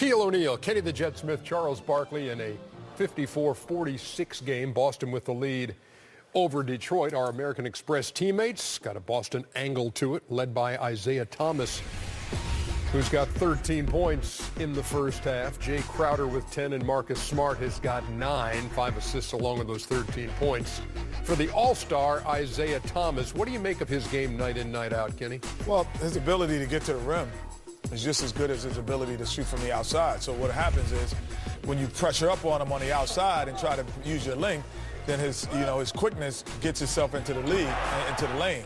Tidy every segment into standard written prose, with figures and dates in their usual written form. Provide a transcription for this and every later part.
Shaquille O'Neal, Kenny the Jet Smith, Charles Barkley in a 54-46 game. Boston with the lead over Detroit. Our American Express teammates got a Boston angle to it, led by Isaiah Thomas, who's got 13 points in the first half. Jay Crowder with 10, and Marcus Smart has got 9, 5 assists along with those 13 points. For the All-Star, Isaiah Thomas, what do you make of his game night in, night out, Kenny? Well, his ability to get to the rim is just as good as his ability to shoot from the outside. So what happens is when you pressure up on him on the outside and try to use your length, then his quickness gets himself into the lane.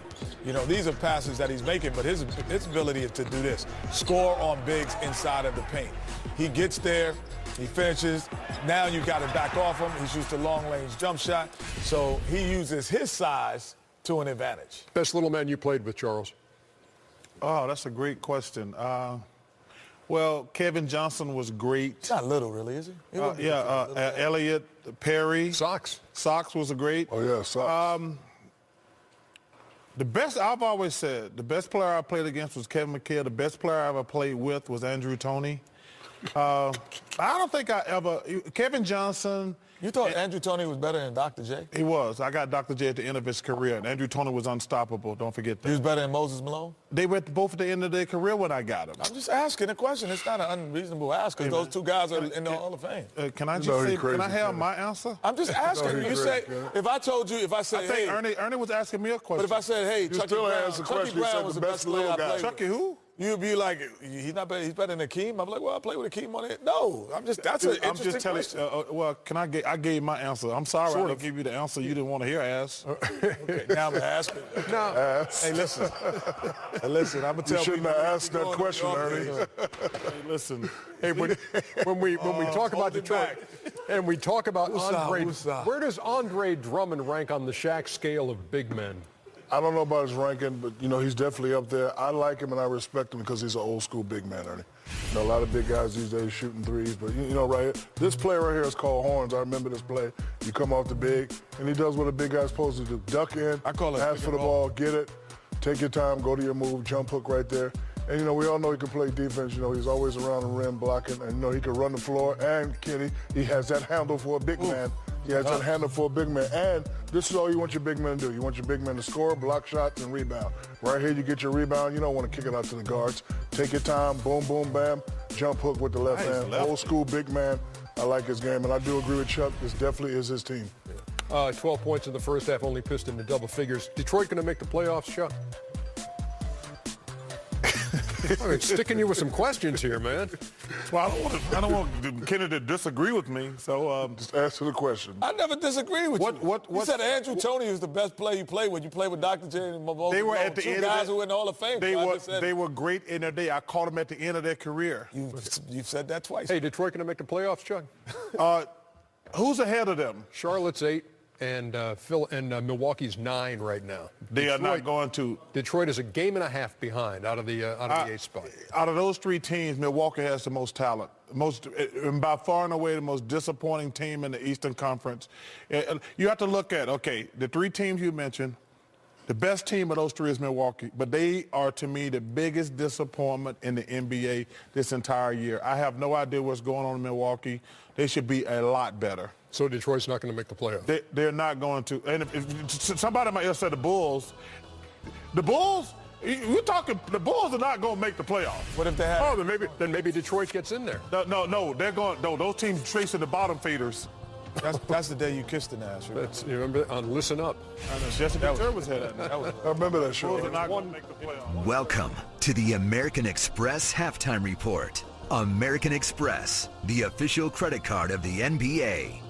These are passes that he's making, but his ability is to do this: score on bigs inside of the paint. He gets there, he finishes. Now you got to back off him. He shoots the long-range jump shot, so he uses his size to an advantage. Best little man you played with, Charles? Oh, that's a great question. Well, Kevin Johnson was great. He's not little, really, is he? Elliott, Perry. Sox was a great. Oh, yeah, Sox. I've always said, the best player I played against was Kevin McHale. The best player I ever played with was Andrew Toney. I don't think Kevin Johnson. You thought Andrew Toney was better than Dr. J? He was. I got Dr. J at the end of his career, and Andrew Toney was unstoppable. Don't forget that. He was better than Moses Malone? They were both at the end of their career when I got him. I'm just asking a question. It's not an unreasonable ask because those two guys are in the Hall of Fame. Can I just say, can I have my answer? I'm just asking. You say, if I said, hey. Ernie was asking me a question. But if I said, hey, Chucky Brown was the best player I played. Chucky who? You'd be like, he's not better. He's better than Akeem. I'm like, well, I played with Akeem on it. No, that's an interesting question. Well, I gave my answer. I'm sorry I didn't give you the answer you didn't want to hear, ass. Okay, now I'm asking. No. Hey, listen. I'm going to tell you. You shouldn't have asked that question, Ernie. Hey, listen. Hey, when we talk about Detroit and we talk about Andre, where does Andre Drummond rank on the Shaq scale of big men? I don't know about his ranking, but, he's definitely up there. I like him and I respect him because he's an old-school big man, Ernie. A lot of big guys these days shooting threes, but, right here, this play right here is called horns. I remember this play. You come off the big, and he does what a big guy's supposed to do. Duck in, ask for the ball, get it, take your time, go to your move, jump hook right there. And, we all know he can play defense. He's always around the rim blocking, and, he can run the floor. And, Kenny, he has that handle for a big man. He has that handle for a big man. And this is all you want your big man to do. You want your big man to score, block shots, and rebound. Right here, you get your rebound. You don't want to kick it out to the guards. Take your time, boom, boom, bam, jump hook with the left hand. Old school big man. I like his game, and I do agree with Chuck. This definitely is his team. 12 points in the first half, only Piston to double figures. Detroit going to make the playoffs, Chuck? I mean, sticking you with some questions here, man. Well, I don't want Kenny to disagree with me, so just answer the question. I never disagree with you. You said Andrew Toney was the best player you played with. You played with Dr. J and Moses. They were at the end. Two guys who were in the Hall of Fame. They were great in their day. I called them at the end of their career. You've said that twice. Hey, Detroit going to make the playoffs, Chuck? Who's ahead of them? Charlotte's 8. And Milwaukee's 9 right now. They are not going to. Detroit is a game and a half behind out of the 8th spot. Out of those 3 teams, Milwaukee has the most talent. And by far and away the most disappointing team in the Eastern Conference. You have to look at, the 3 teams you mentioned, the best team of those 3 is Milwaukee, but they are, to me, the biggest disappointment in the NBA this entire year. I have no idea what's going on in Milwaukee. They should be a lot better. So Detroit's not going to make the playoffs? They're not going to. And if somebody might have said the Bulls, we're talking, the Bulls are not going to make the playoffs. What if they have? Oh, then maybe Detroit gets in there. No, they're going. No, those teams chasing the bottom feeders. That's the day you kissed an ass. Right? You remember on Listen Up. Jesse Ventura was headed. I remember that show. Bulls are not going to make the playoffs. Welcome to the American Express Halftime Report. American Express, the official credit card of the NBA.